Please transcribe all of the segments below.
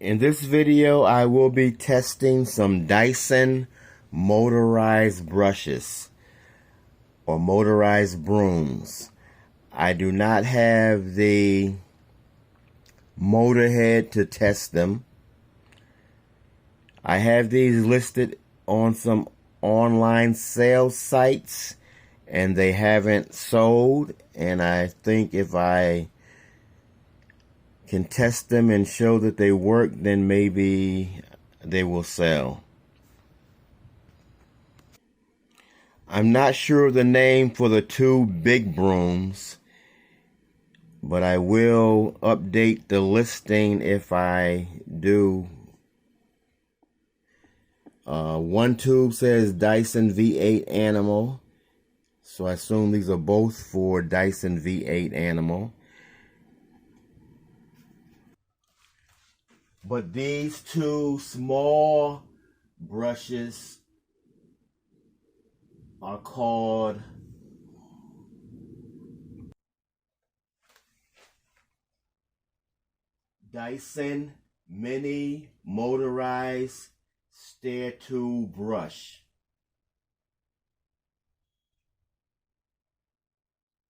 In this video, I will be testing some Dyson motorized brushes or motorized brooms. I do not have the Motorhead to test them. I have these listed on some online sales sites and they haven't sold, and I think if I can test them and show that they work, then maybe they will sell. I'm not sure of the name for the two big brooms, but I will update the listing if I do. One tube says Dyson V8 Animal, so I assume these are both for Dyson V8 Animal. But these two small brushes are called Dyson Mini Motorized Stair Tool Brush.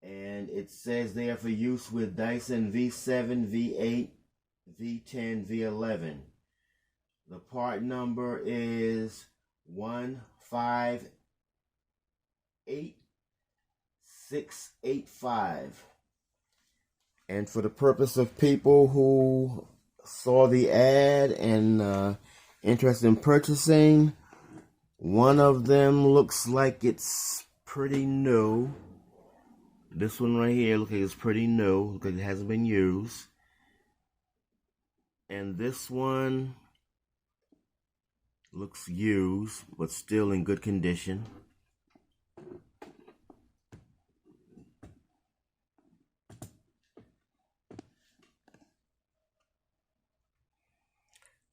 And it says they are for use with Dyson V7, V8, V10, V11. The part number is 158685. And for the purpose of people who saw the ad and interested in purchasing, one of them looks like it's pretty new. This one right here looks like it's pretty new, looks like it hasn't been used. And this one looks used, but still in good condition.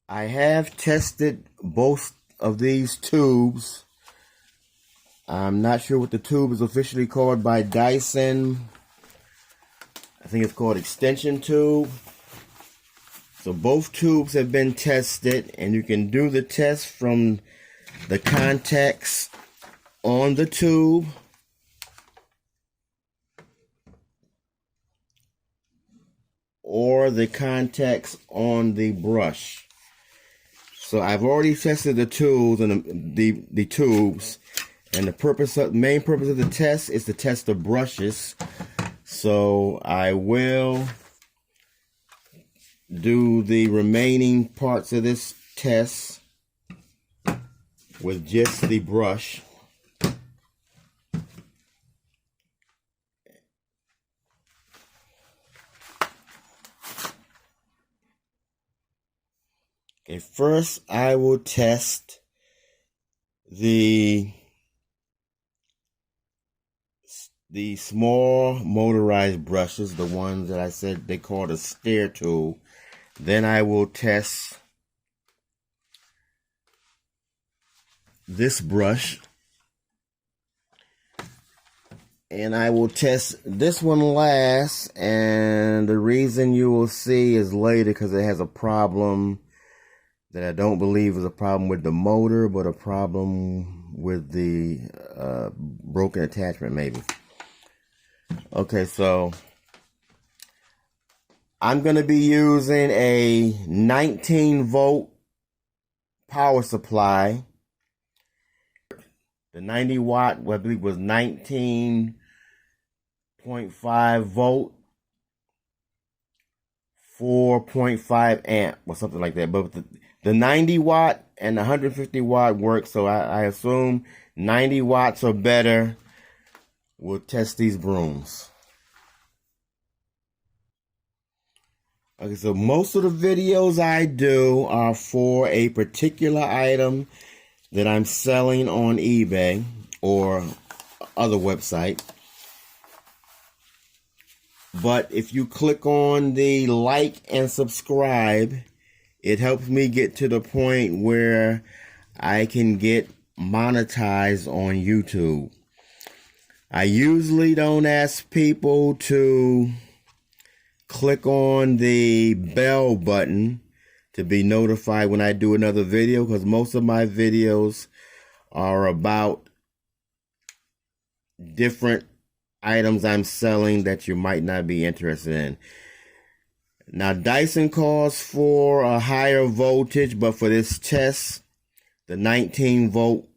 I have tested both of these tubes. I'm not sure what the tube is officially called by Dyson. I think it's called extension tube. So both tubes have been tested, and you can do the test from the contacts on the tube or the contacts on the brush. So I've already tested the tools and the tubes, and the main purpose of the test is to test the brushes. So I will do the remaining parts of this test with just the brush. Okay, first I will test the small motorized brushes, the ones that I said they called a stair tool. Then I will test this brush, and I will test this one last, and the reason you will see is later, because it has a problem that I don't believe is a problem with the motor, but a problem with the broken attachment maybe. Okay, so I'm going to be using a 19-volt power supply. The 90-watt, I believe, was 19.5 volt, 4.5 amp, or something like that. But the 90-watt and the 150-watt work, so I assume 90 watts or better will test these brooms. Okay, so most of the videos I do are for a particular item that I'm selling on eBay or other website. But if you click on the like and subscribe, it helps me get to the point where I can get monetized on YouTube. I usually don't ask people to click on the bell button to be notified when I do another video, because most of my videos are about different items I'm selling that you might not be interested in. Now, Dyson calls for a higher voltage, but for this test, the 19 volt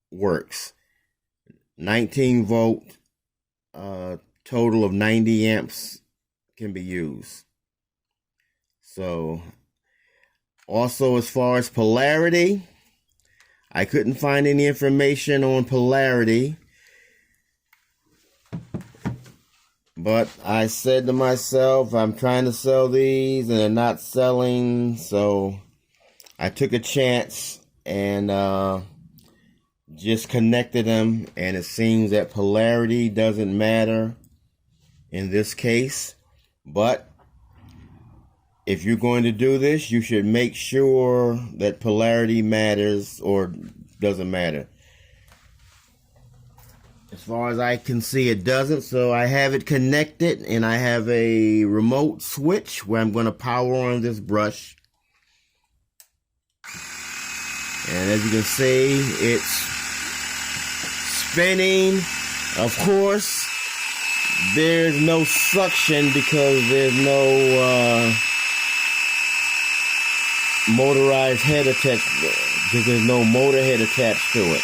works. 19 volt, total of 90 amps can be used. So, also as far as polarity, I couldn't find any information on polarity. But I said to myself, I'm trying to sell these and they're not selling, so I took a chance and just connected them, and it seems that polarity doesn't matter in this case. But if you're going to do this, you should make sure that polarity matters or doesn't matter. As far as I can see, it doesn't, so I have it connected, and I have a remote switch where I'm going to power on this brush. And as you can see, it's spinning. Of course, there's no suction because there's no motorized head attached, because there's no Motorhead attached to it.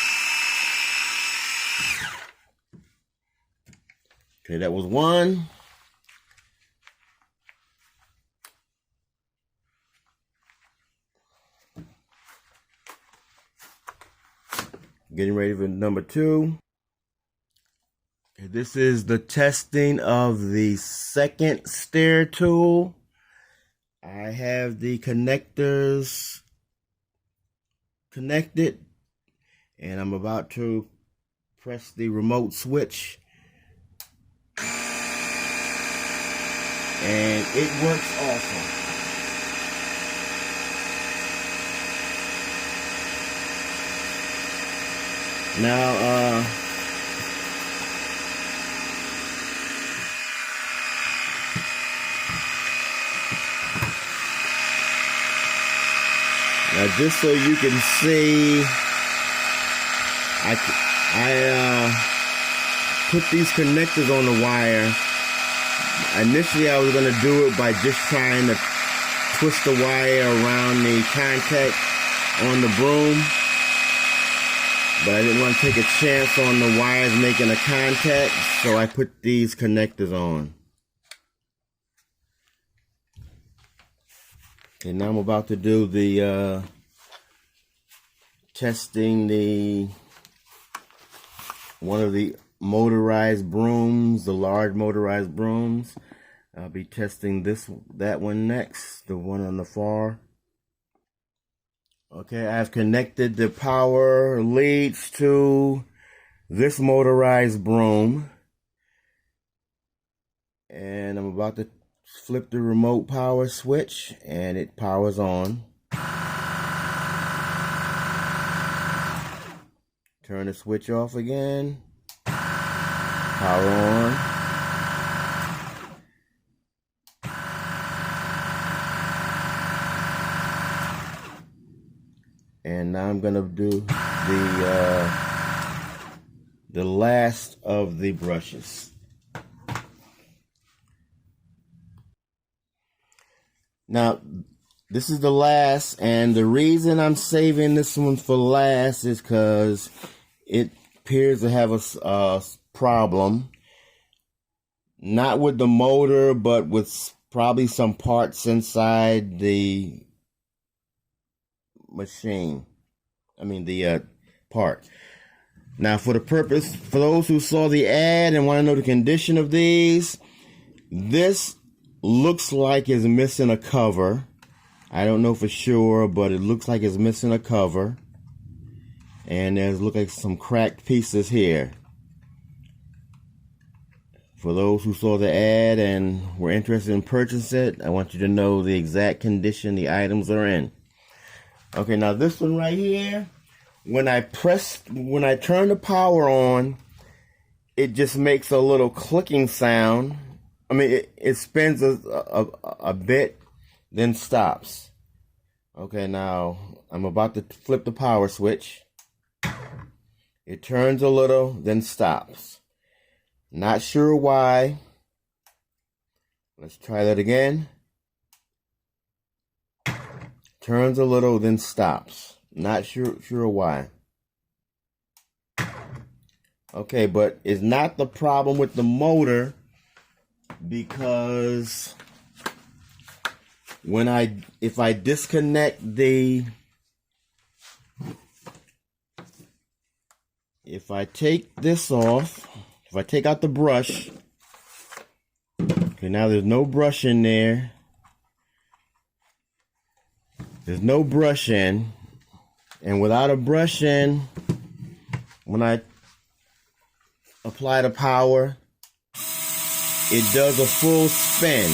Okay, that was one. Getting ready for number two. Okay, this is the testing of the second stair tool. I have the connectors connected, and I'm about to press the remote switch. And it works awesome. Now, just so you can see, I put these connectors on the wire. Initially, I was going to do it by just trying to twist the wire around the contact on the broom, but I didn't want to take a chance on the wires making a contact, so I put these connectors on. And now I'm about to do the testing one of the motorized brooms, the large motorized brooms. I'll be testing that one next, the one on the far. Okay, I've connected the power leads to this motorized broom, and I'm about to flip the remote power switch, and it powers on. Turn the switch off again. Power on. And now I'm gonna do the last of the brushes. Now, this is the last, and the reason I'm saving this one for last is because it appears to have a problem. Not with the motor, but with probably some parts inside the machine. I mean the part. Now, for those who saw the ad and want to know the condition of these, this looks like it's missing a cover. I don't know for sure, but it looks like it's missing a cover. And there's look like some cracked pieces here. For those who saw the ad and were interested in purchasing it, I want you to know the exact condition the items are in. Okay, now this one right here, when I turn the power on, it just makes a little clicking sound. I mean, it spins a bit, then stops. Okay, now I'm about to flip the power switch. It turns a little, then stops. Not sure why. Let's try that again. Turns a little, then stops. Not sure why. Okay, but it's not the problem with the motor, because if I disconnect if I take this off, if I take out the brush, okay, now there's no brush in there. There's no brush in, and without a brush in, when I apply the power, it does a full spin.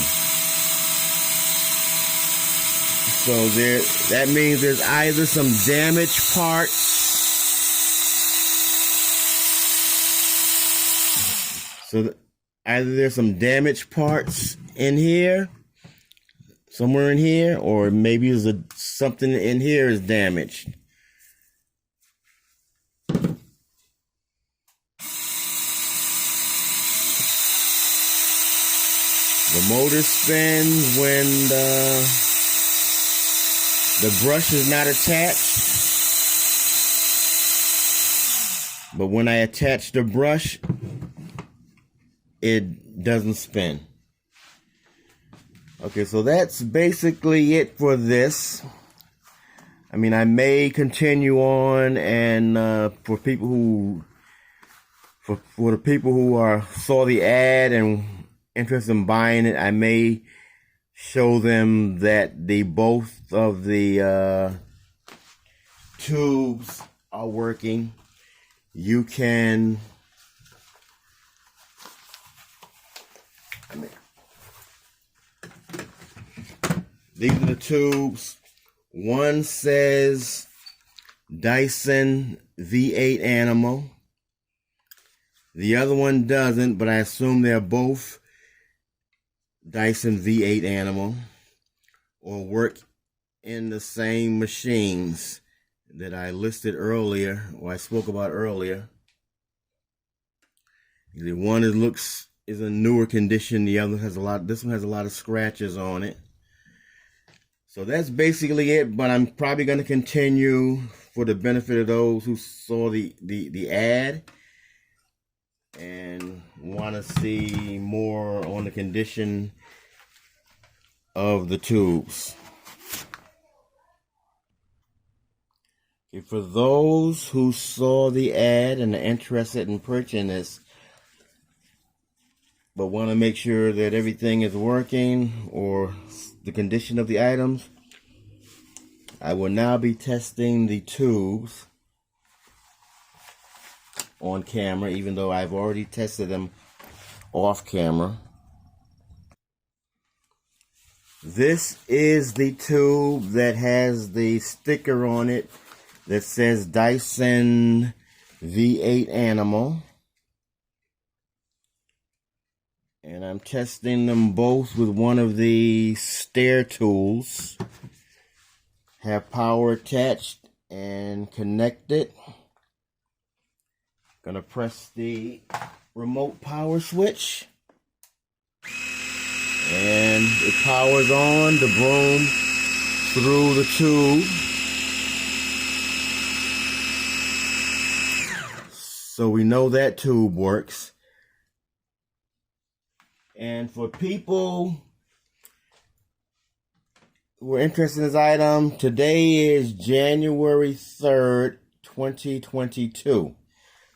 So that means there's either some damaged parts, either there's some damaged parts in here, somewhere in here, or maybe there's something in here is damaged. The motor spins when the brush is not attached, but when I attach the brush, it doesn't spin. Okay, so that's basically it for this. I mean, I may continue on, and for the people who saw the ad and interested in buying it, I may show them that both of the tubes are working. You can, these are the tubes. One says Dyson V8 Animal. The other one doesn't, but I assume they're both Dyson V8 Animal, or work in the same machines that I listed earlier, or I spoke about earlier. The one is a newer condition. The other has this one has a lot of scratches on it. So that's basically it, but I'm probably going to continue for the benefit of those who saw the ad and want to see more on the condition of the tubes. Okay, for those who saw the ad and are interested in purchasing this, but want to make sure that everything is working or the condition of the items, I will now be testing the tubes on camera, even though I've already tested them off camera. This is the tube that has the sticker on it that says Dyson V8 Animal. And I'm testing them both with one of the stair tools. Have power attached and connected. Gonna press the remote power switch. And it powers on the broom through the tube. So we know that tube works. And for people who are interested in this item, today is January 3rd, 2022.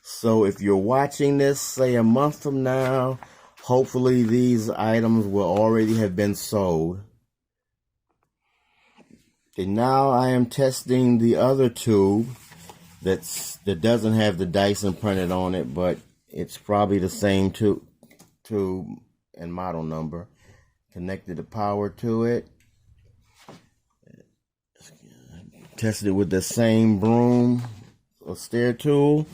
So if you're watching this, say a month from now, hopefully these items will already have been sold. Okay, now I am testing the other tube that doesn't have the Dyson printed on it, but it's probably the same tube and model number. Connected the power to it. Tested it with the same broom or stair tool.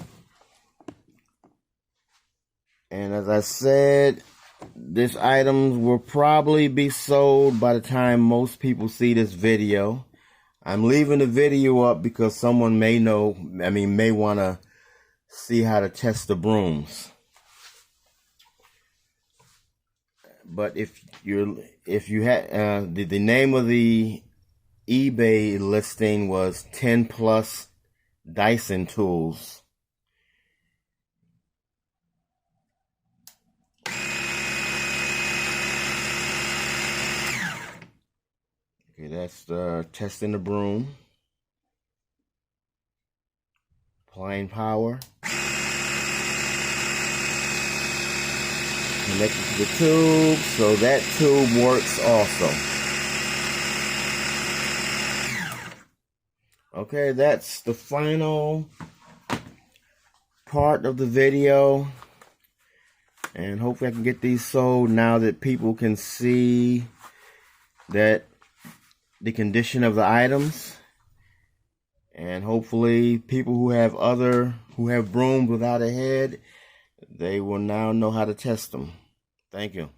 And as I said, this item will probably be sold by the time most people see this video. I'm leaving the video up because someone may may want to see how to test the brooms. But if you had the name of the eBay listing was 10 plus Dyson tools. Okay, that's testing the broom. Applying power. Connected to the tube, so that tube works also. Okay, that's the final part of the video. And hopefully I can get these sold now that people can see that the condition of the items. And hopefully people who have brooms without a head, they will now know how to test them. Thank you.